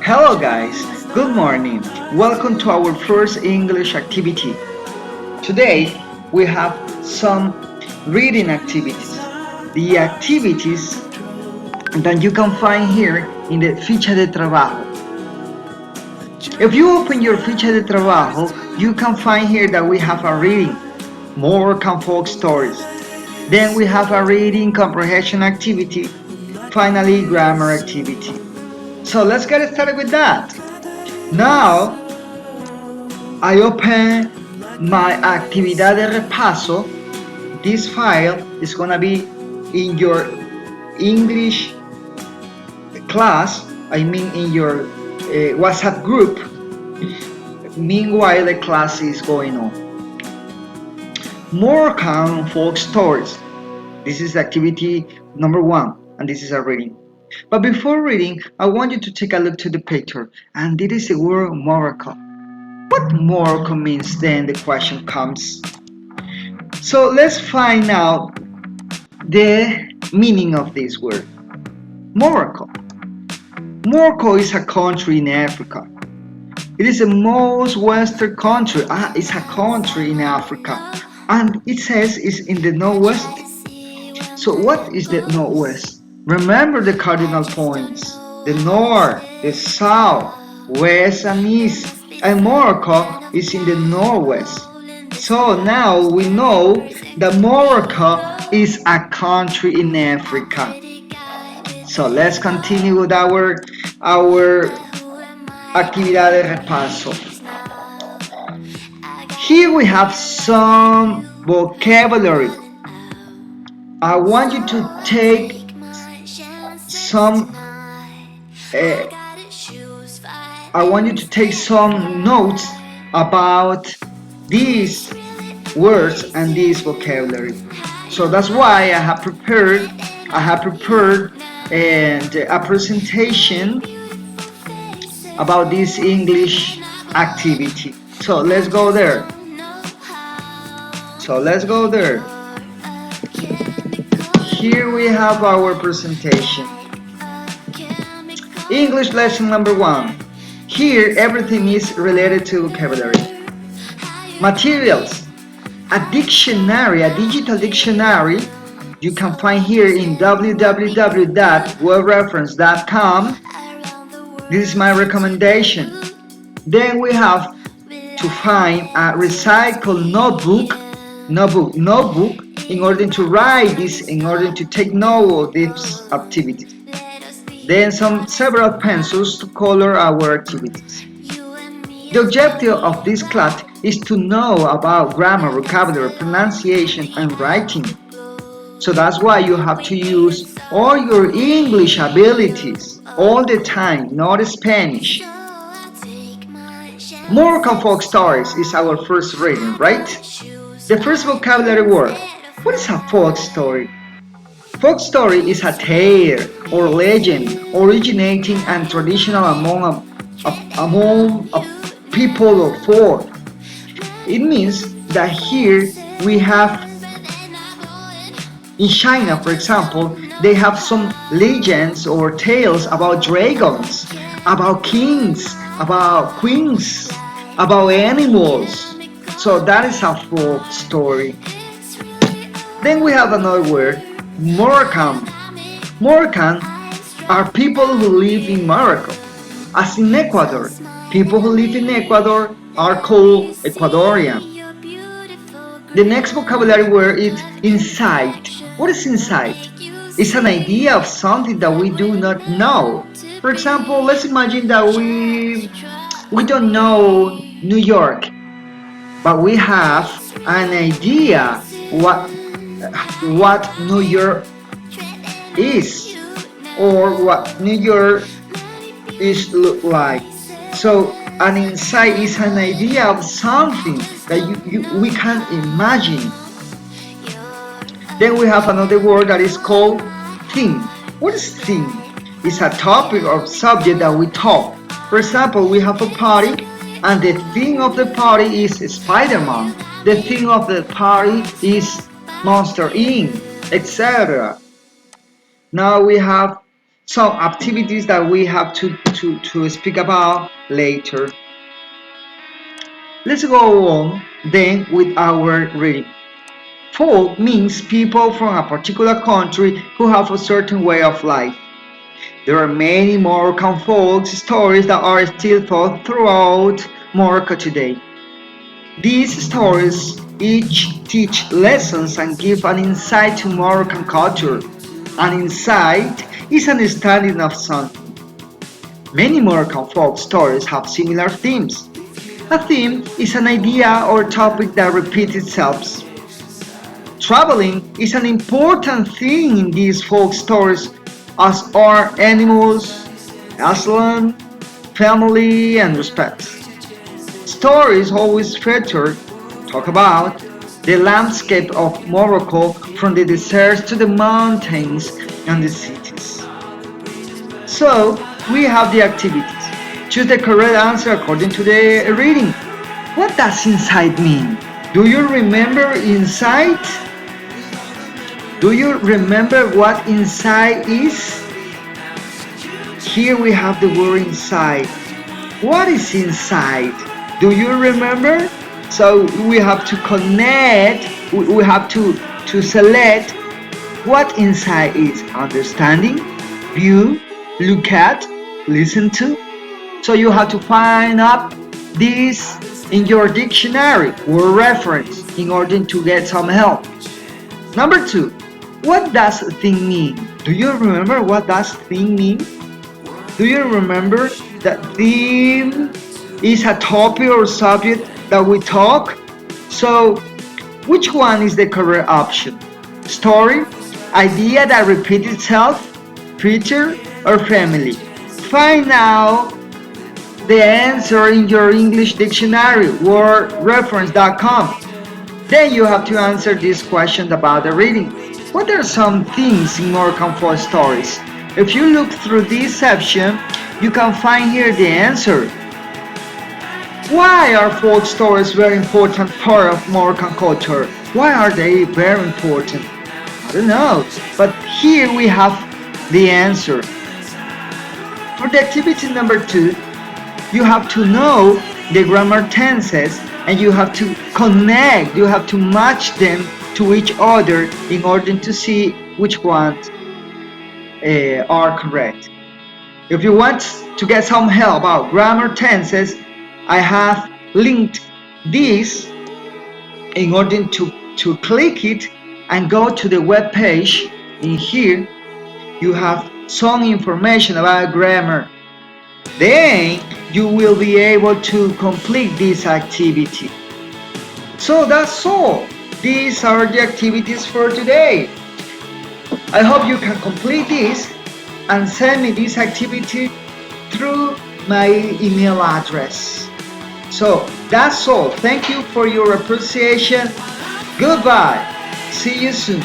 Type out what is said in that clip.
Hello guys, good morning. Welcome to our first English activity. Today we have some reading activities. The activities that you can find here in the ficha de trabajo. If you open your ficha de trabajo, you can find here that we have a reading, Morrocan Folk stories. Then we have a reading comprehension activity, finally grammar activity. So let's get started with that. Now I open my actividad de repaso. This file is gonna be in your English class, in your WhatsApp group. Meanwhile, the class is going on. Morrocan Folk stories. This is activity number 1, and this is a reading. But before reading, I want you to take a look to the picture, and this is the word Morrocan. What Morrocan means, then the question comes. So let's find out the meaning of this word. Morocco. Morocco is a country in Africa. It is the most western country. It's a country in Africa. And it says it's in the northwest. So what is the northwest? Remember the cardinal points. The north, the south, west and east. And Morocco is in the northwest. So now we know that Morocco is a country in Africa. So let's continue with our actividad de repaso. Here we have some vocabulary. I want you to take some notes about these words and this vocabulary. So that's why I have prepared a presentation about this English activity. So let's go there. Here we have our presentation. English lesson number 1. Here everything is related to vocabulary. Materials. A dictionary, a digital dictionary, you can find here in www.webreference.com. This is my recommendation. Then we have to find a recycled notebook in order to write this, in order to take note of this activity. Then several pencils to color our activities. The objective of this class is to know about grammar, vocabulary, pronunciation, and writing. So that's why you have to use all your English abilities all the time, not Spanish. Morrocan Folk stories is our first reading, right? The first vocabulary word. What is a folk story? Folk story is a tale or legend originating and traditional among a people or folk. It means that here we have, in China for example, they have some legends or tales about dragons, about kings, about queens, about animals. So that is a folk story. Then we have another word, Morrocan. Morrocan are people who live in Morocco, as in Ecuador. People who live in Ecuador are called Ecuadorian. The next vocabulary word is insight. What is insight? It's an idea of something that we do not know. For example, let's imagine that we don't know New York, but we have an idea what New York is, or what New York is look like. So an insight is an idea of something that we can imagine. Then we have another word that is called theme. What is theme? It's a topic or subject that we talk. For example, we have a party and the theme of the party is Spider-Man. The theme of the party is Monster Inc., etc. Now we have some activities that we have to speak about later. Let's go on then with our reading. Folk means people from a particular country who have a certain way of life. There are many Moroccan folk stories that are still told throughout Morocco today. These stories each teach lessons and give an insight to Moroccan culture. An insight is an understanding of something. Many Moroccan folk stories have similar themes. A theme is an idea or topic that repeats itself. Traveling is an important thing in these folk stories, as are animals, Aslan, family, and respect. Stories always talk about the landscape of Morocco from the deserts to the mountains and the cities. So, we have the activities. Choose the correct answer according to the reading. What does insight mean? Do you remember insight? Do you remember what insight is? Here we have the word inside. What is inside? Do you remember? So we have to connect, we have to select what inside is. Understanding, view, look at, listen to. So you have to find up this in your dictionary or reference in order to get some help. Number 2, what does thing mean? Do you remember what does thing mean? Do you remember that theme is a topic or subject that we talk? So, which one is the correct option? Story, idea that repeats itself, creature, or family? Find out the answer in your English dictionary or reference.com. Then you have to answer these questions about the reading. What are some things in Moroccan folk stories? If you look through this section, you can find here the answer. Why are folk stories very important part of Moroccan culture? Why are they very important? I don't know, but here we have the answer. For the activity number 2, you have to know the grammar tenses and you have to connect, you have to match them to each other in order to see which ones are correct. If you want to get some help about grammar tenses, I have linked this in order to click it and go to the web page. In here, you have some information about grammar. Then you will be able to complete this activity. So that's all. These are the activities for today. I hope you can complete this and send me this activity through my email address. So that's all. Thank you for your appreciation. Goodbye. See you soon.